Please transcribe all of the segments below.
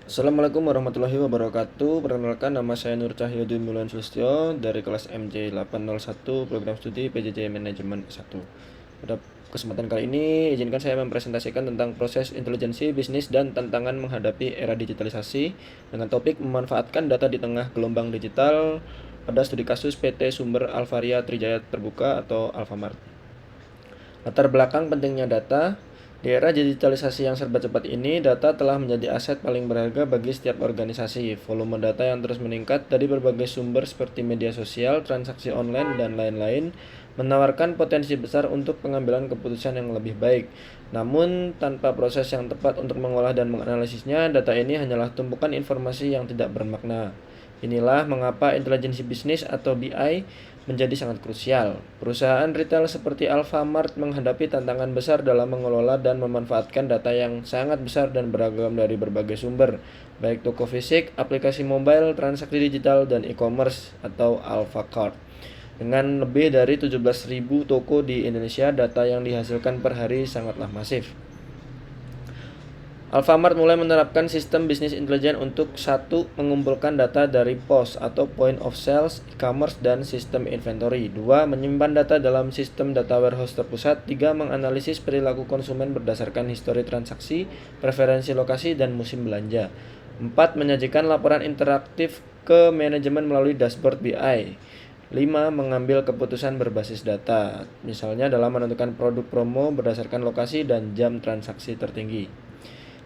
Assalamualaikum warahmatullahi wabarakatuh. Perkenalkan, nama saya Nur Cahyudin Mulan Sulistyo dari kelas MC801 Program Studi PJJ Manajemen S1. Pada kesempatan kali ini, izinkan saya mempresentasikan tentang proses intelijensi bisnis dan tantangan menghadapi era digitalisasi dengan topik memanfaatkan data di tengah gelombang digital pada studi kasus PT Sumber Alvaria Trijaya Terbuka atau Alfamart. Latar belakang pentingnya data. Di era digitalisasi yang serba cepat ini, data telah menjadi aset paling berharga bagi setiap organisasi. Volume data yang terus meningkat dari berbagai sumber seperti media sosial, transaksi online, dan lain-lain menawarkan potensi besar untuk pengambilan keputusan yang lebih baik. Namun, tanpa proses yang tepat untuk mengolah dan menganalisisnya, data ini hanyalah tumpukan informasi yang tidak bermakna. Inilah mengapa intelijensi bisnis atau BI menjadi sangat krusial. Perusahaan retail seperti Alfamart menghadapi tantangan besar dalam mengelola dan memanfaatkan data yang sangat besar dan beragam dari berbagai sumber, baik toko fisik, aplikasi mobile, transaksi digital, dan e-commerce atau Alfacart. Dengan lebih dari 17.000 toko di Indonesia, data yang dihasilkan per hari sangatlah masif. Alfamart mulai menerapkan sistem bisnis intelijen untuk satu, mengumpulkan data dari POS atau Point of Sales, e-commerce, dan sistem inventory. Dua, menyimpan data dalam sistem data warehouse terpusat. Tiga, menganalisis perilaku konsumen berdasarkan histori transaksi, preferensi lokasi, dan musim belanja. Empat, menyajikan laporan interaktif ke manajemen melalui dashboard BI. 5. Mengambil keputusan berbasis data, misalnya dalam menentukan produk promo berdasarkan lokasi dan jam transaksi tertinggi.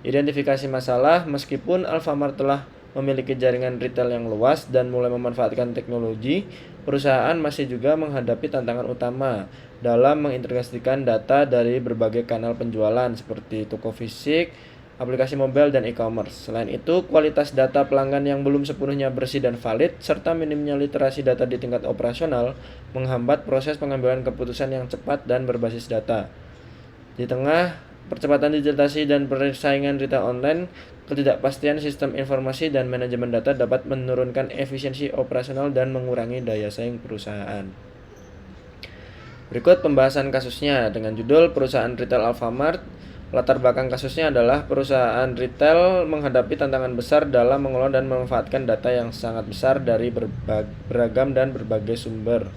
Identifikasi masalah. Meskipun Alfamart telah memiliki jaringan retail yang luas dan mulai memanfaatkan teknologi, perusahaan masih juga menghadapi tantangan utama dalam mengintegrasikan data dari berbagai kanal penjualan seperti toko fisik, aplikasi mobile, dan e-commerce. Selain itu, kualitas data pelanggan yang belum sepenuhnya bersih dan valid, serta minimnya literasi data di tingkat operasional, menghambat proses pengambilan keputusan yang cepat dan berbasis data. Di tengah percepatan digitalisasi dan persaingan retail online, ketidakpastian sistem informasi dan manajemen data dapat menurunkan efisiensi operasional dan mengurangi daya saing perusahaan. Berikut pembahasan kasusnya dengan judul Perusahaan Retail Alfamart. Latar belakang kasusnya adalah perusahaan retail menghadapi tantangan besar dalam mengelola dan memanfaatkan data yang sangat besar dari beragam dan berbagai sumber.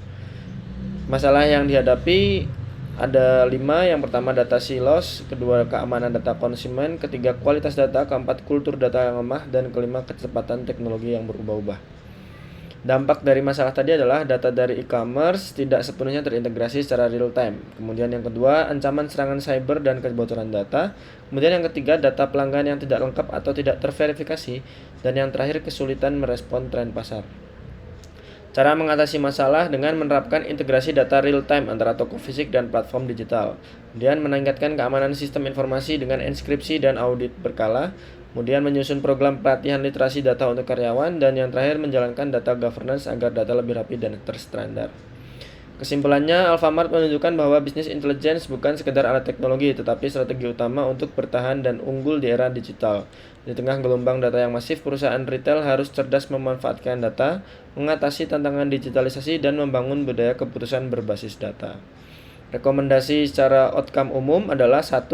Masalah yang dihadapi ada 5. Yang pertama, data silos. Kedua, keamanan data konsumen. Ketiga, kualitas data. Keempat, kultur data yang lemah. Dan kelima, kecepatan teknologi yang berubah-ubah. Dampak dari masalah tadi adalah data dari e-commerce tidak sepenuhnya terintegrasi secara real time. Kemudian yang kedua, ancaman serangan cyber dan kebocoran data. Kemudian yang ketiga, data pelanggan yang tidak lengkap atau tidak terverifikasi. Dan yang terakhir, kesulitan merespon tren pasar. Cara mengatasi masalah dengan menerapkan integrasi data real-time antara toko fisik dan platform digital. Kemudian meningkatkan keamanan sistem informasi dengan enskripsi dan audit berkala. Kemudian menyusun program pelatihan literasi data untuk karyawan. Dan yang terakhir, menjalankan data governance agar data lebih rapi dan terstandar. Kesimpulannya, Alfamart menunjukkan bahwa bisnis intelligence bukan sekedar alat teknologi, tetapi strategi utama untuk bertahan dan unggul di era digital. Di tengah gelombang data yang masif, perusahaan retail harus cerdas memanfaatkan data, mengatasi tantangan digitalisasi, dan membangun budaya keputusan berbasis data. Rekomendasi secara outcome umum adalah 1.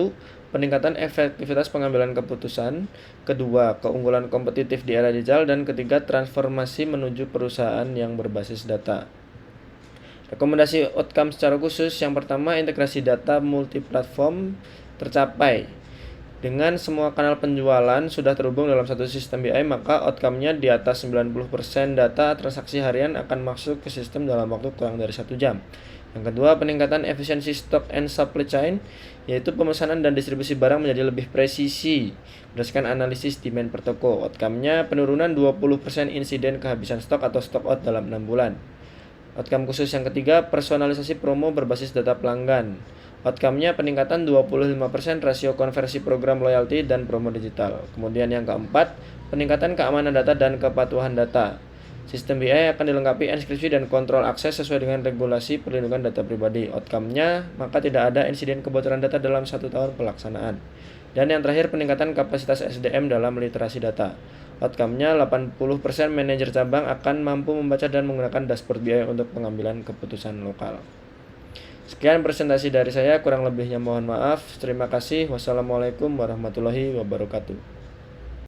Peningkatan efektivitas pengambilan keputusan. Kedua, keunggulan kompetitif di era digital. Dan ketiga, transformasi menuju perusahaan yang berbasis data. Rekomendasi outcome secara khusus. Yang pertama, integrasi data multiplatform tercapai. Dengan semua kanal penjualan sudah terhubung dalam satu sistem BI, maka outcome-nya di atas 90% data transaksi harian akan masuk ke sistem dalam waktu kurang dari 1 jam. Yang kedua, peningkatan efisiensi stock and supply chain, yaitu pemesanan dan distribusi barang menjadi lebih presisi berdasarkan analisis demand per toko. Outcome-nya penurunan 20% insiden kehabisan stok atau stock out dalam 6 bulan. Outcome khusus yang ketiga, personalisasi promo berbasis data pelanggan. Outcome-nya peningkatan 25% rasio konversi program loyalty dan promo digital. Kemudian yang keempat, peningkatan keamanan data dan kepatuhan data. Sistem BI akan dilengkapi enskripsi dan kontrol akses sesuai dengan regulasi perlindungan data pribadi. Outcome-nya, maka tidak ada insiden kebocoran data dalam 1 tahun pelaksanaan. Dan yang terakhir, peningkatan kapasitas SDM dalam literasi data. Outcome-nya 80% manajer cabang akan mampu membaca dan menggunakan dashboard BI untuk pengambilan keputusan lokal. Sekian presentasi dari saya, kurang lebihnya mohon maaf. Terima kasih. Wassalamualaikum warahmatullahi wabarakatuh.